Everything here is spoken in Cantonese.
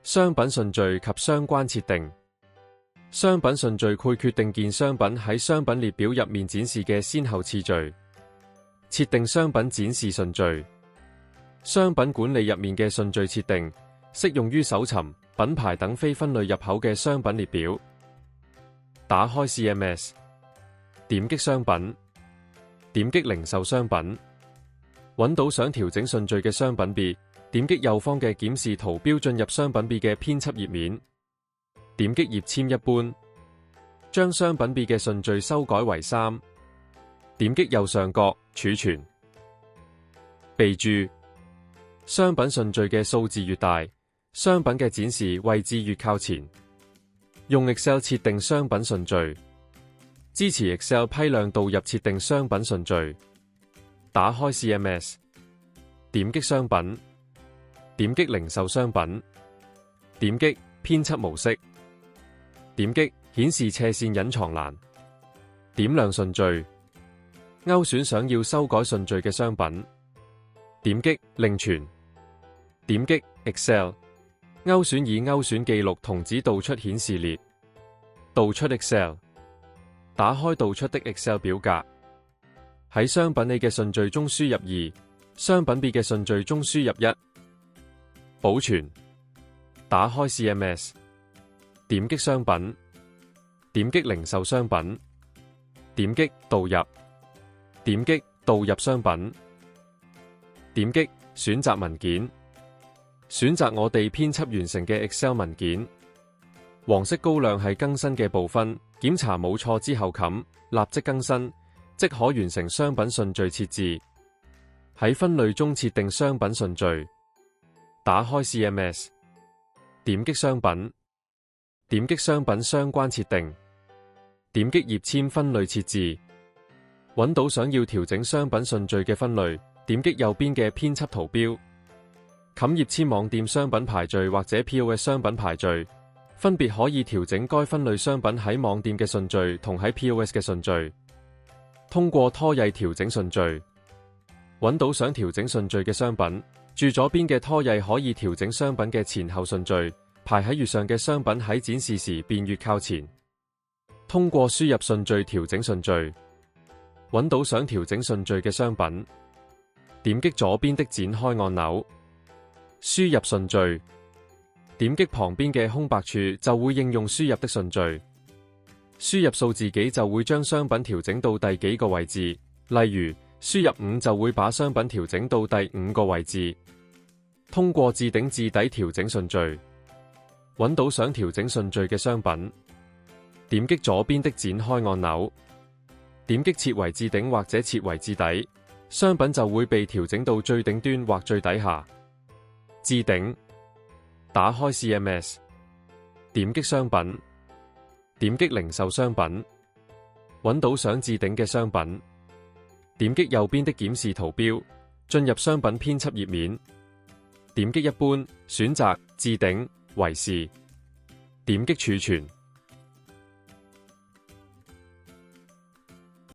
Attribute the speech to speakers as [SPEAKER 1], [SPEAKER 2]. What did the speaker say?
[SPEAKER 1] 商品順序及相關設定。商品順序會決定件商品喺商品列表入面展示嘅先後次序。設定商品展示順序。商品管理入面嘅順序設定，適用於搜尋、品牌等非分類入口嘅商品列表。打開 CMS， 點擊商品，點擊零售商品，揾到想調整順序嘅商品別，點擊右方嘅檢視圖標進入商品別嘅編輯頁面，點擊頁籤一般，將商品別嘅順序修改為3，點擊右上角儲存。備註：商品順序嘅數字越大，商品嘅展示位置越靠前。用 Excel 設定商品順序，支持 Excel 批量導入設定商品順序。打開 CMS， 點擊商品，點擊零售商品，點擊編輯模式，點擊顯示斜線隱藏欄，點亮順序，勾選想要修改順序嘅商品，點擊另存，點擊 Excel， 勾選以勾選記錄同指導出顯示列，導出 Excel， 打開導出的 Excel 表格，喺商品A嘅順序中輸入2，商品 B 嘅順序中輸入1，保存。打開 CMS， 點擊商品，點擊零售商品，點擊導入，點擊導入商品，點擊選擇文件，選擇我哋編輯完成嘅 Excel 文件。黃色高亮係更新嘅部分，檢查冇錯之後冚立即更新，即可完成商品順序設置。喺分類中設定商品順序。打開 CMS， 點擊商品，點擊商品相關設定，點擊頁籤分類設置，揾到想要調整商品順序嘅分類，點擊右邊嘅編輯圖標，冚頁籤網店商品排序或者 POS 商品排序，分別可以調整該分類商品喺網店嘅順序同喺 POS 嘅順序。通過拖曳調整順序，揾到想調整順序嘅商品，住左邊嘅拖曳可以調整商品嘅前後順序，排喺越上嘅商品喺展示時便越靠前。通過輸入順序調整順序，揾到想調整順序嘅商品，點擊左邊的展開按鈕，輸入順序，點擊旁邊嘅空白處就會應用輸入的順序。輸入數字幾就會將商品調整到第幾個位置，例如輸入5就會把商品調整到第5個位置。通過置頂至底調整順序，揾到想調整順序嘅商品，點擊左邊的展開按鈕，點擊設為置頂或者設為置底，商品就會被調整到最頂端或最底下。置頂。打開 CMS， 點擊商品，點擊零售商品，揾到想置頂嘅商品，點擊右邊的檢視圖標，進入商品編輯頁面，點擊一般，選擇置頂為是，點擊儲存。